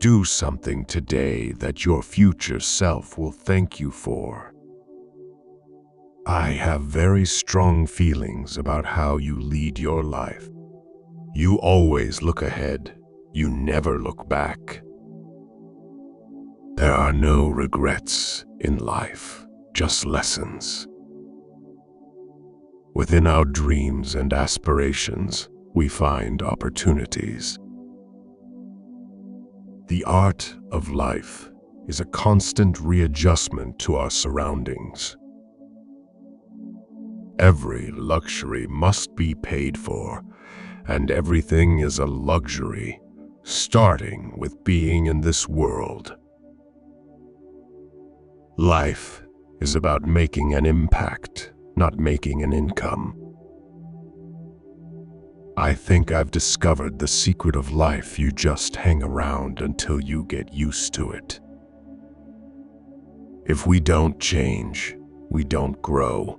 Do something today that your future self will thank you for. I have very strong feelings about how you lead your life. You always look ahead. You never look back. There are no regrets in life, just lessons. Within our dreams and aspirations, we find opportunities. The art of life is a constant readjustment to our surroundings. Every luxury must be paid for, and everything is a luxury, starting with being in this world. Life is about making an impact, not making an income. I think I've discovered the secret of life. You just hang around until you get used to it. If we don't change, we don't grow.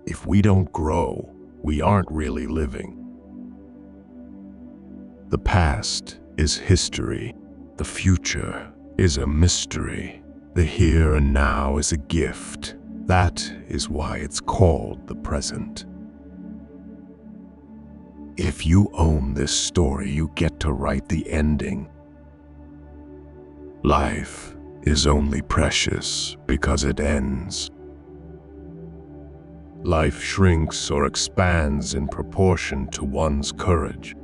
If we don't grow, we aren't really living. The past is history. The future is a mystery. The here and now is a gift. That is why it's called the present. If you own this story, you get to write the ending. Life is only precious because it ends. Life shrinks or expands in proportion to one's courage.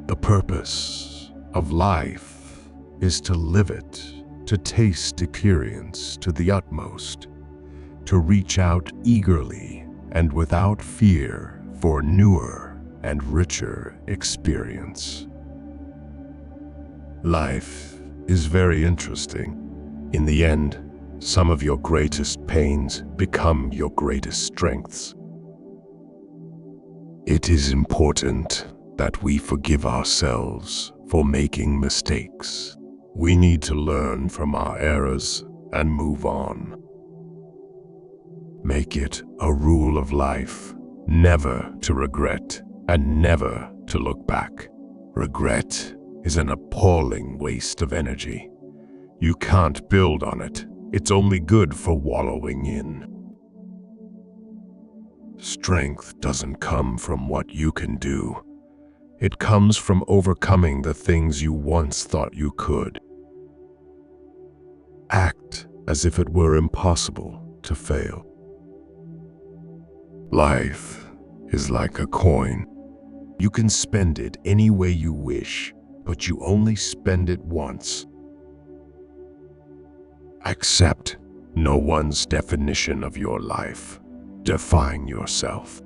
The purpose of life is to live it, to taste experience to the utmost, to reach out eagerly and without fear for newer and richer experience. Life is very interesting. In the end, some of your greatest pains become your greatest strengths. It is important that we forgive ourselves for making mistakes. We need to learn from our errors and move on. Make it a rule of life, never to regret and never to look back. Regret is an appalling waste of energy. You can't build on it. It's only good for wallowing in. Strength doesn't come from what you can do. It comes from overcoming the things you once thought you could. Act as if it were impossible to fail. Life is like a coin. You can spend it any way you wish, but you only spend it once. Accept no one's definition of your life. Define yourself.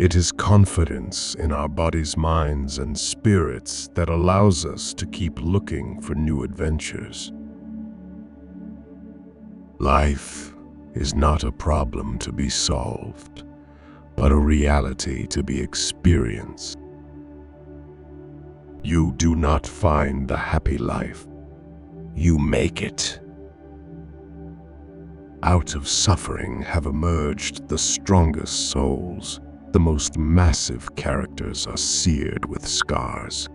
It is confidence in our bodies, minds, and spirits that allows us to keep looking for new adventures. Life is not a problem to be solved, but a reality to be experienced. You do not find the happy life. You make it. Out of suffering have emerged the strongest souls. The most massive characters are seared with scars.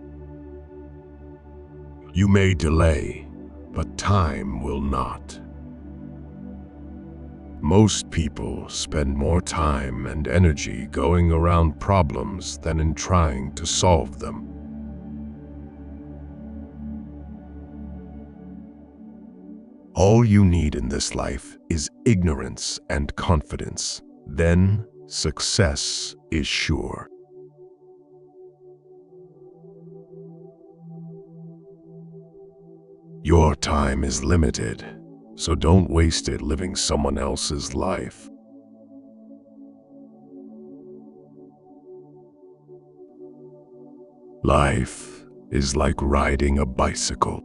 You may delay, but time will not. Most people spend more time and energy going around problems than in trying to solve them. All you need in this life is ignorance and confidence. Then success is sure. Your time is limited, so don't waste it living someone else's life. Life is like riding a bicycle.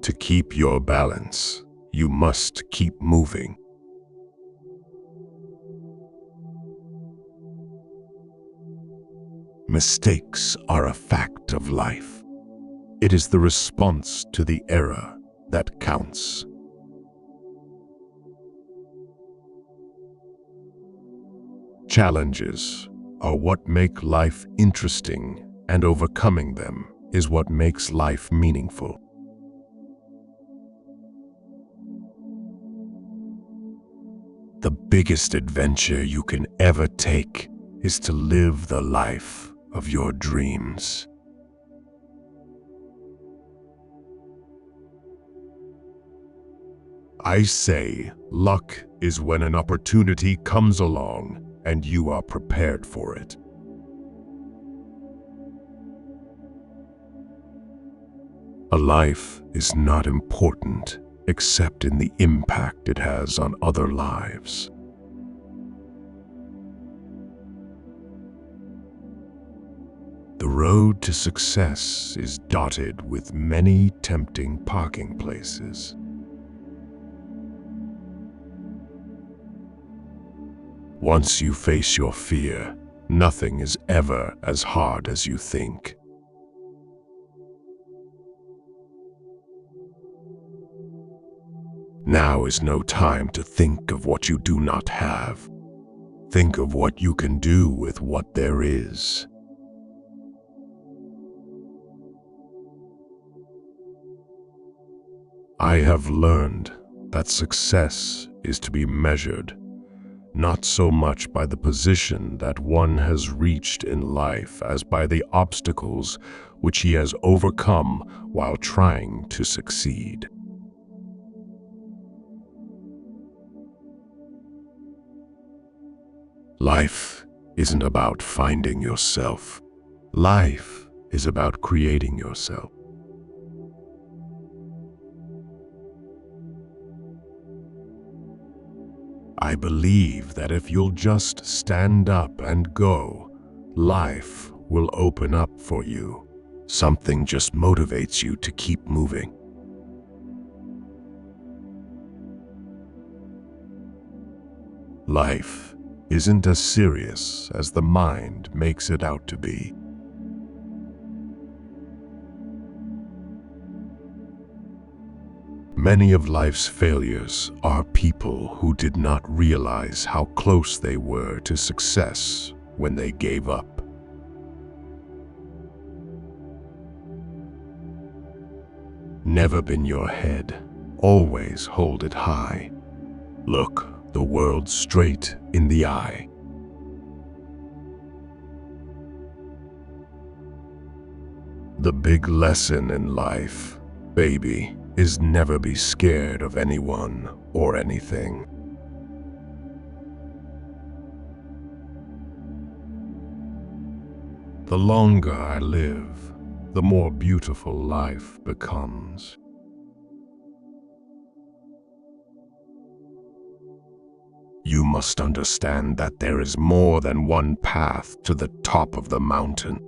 To keep your balance, you must keep moving. Mistakes are a fact of life. It is the response to the error that counts. Challenges are what make life interesting, and overcoming them is what makes life meaningful. The biggest adventure you can ever take is to live the life of your dreams. I say, luck is when an opportunity comes along and you are prepared for it. A life is not important except in the impact it has on other lives. The road to success is dotted with many tempting parking places. Once you face your fear, nothing is ever as hard as you think. Now is no time to think of what you do not have. Think of what you can do with what there is. I have learned that success is to be measured not so much by the position that one has reached in life as by the obstacles which he has overcome while trying to succeed. Life isn't about finding yourself. Life is about creating yourself. I believe that if you'll just stand up and go, life will open up for you. Something just motivates you to keep moving. Life isn't as serious as the mind makes it out to be. Many of life's failures are people who did not realize how close they were to success when they gave up. Never bend your head, always hold it high. Look the world straight in the eye. The big lesson in life, baby, is never be scared of anyone or anything. The longer I live, the more beautiful life becomes. You must understand that there is more than one path to the top of the mountain.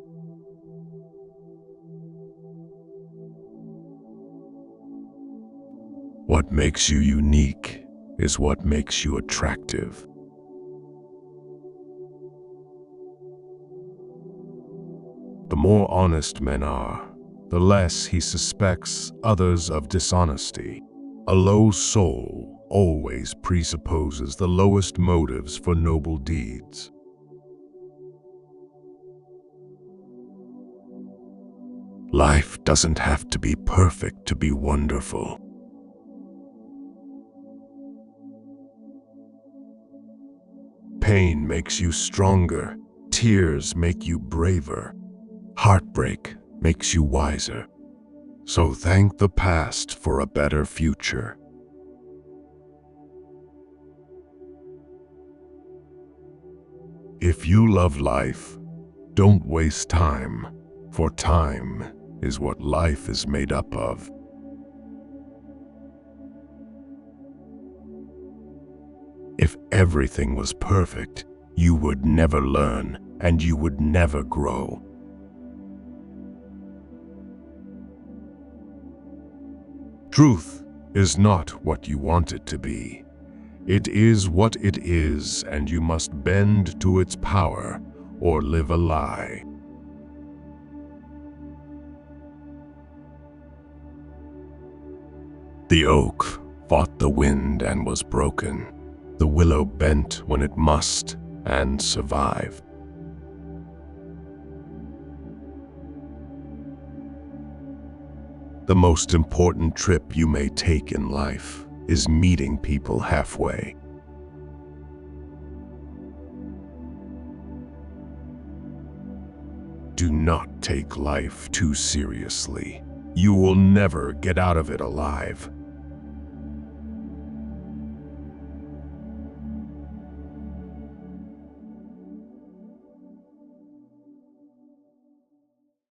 What makes you unique is what makes you attractive. The more honest men are, the less he suspects others of dishonesty. A low soul always presupposes the lowest motives for noble deeds. Life doesn't have to be perfect to be wonderful. Pain makes you stronger, tears make you braver, heartbreak makes you wiser. So thank the past for a better future. If you love life, don't waste time, for time is what life is made up of. If everything was perfect, you would never learn and you would never grow. Truth is not what you want it to be. It is what it is, and you must bend to its power or live a lie. The oak fought the wind and was broken. The willow bent when it must and survived. The most important trip you may take in life is meeting people halfway. Do not take life too seriously. You will never get out of it alive.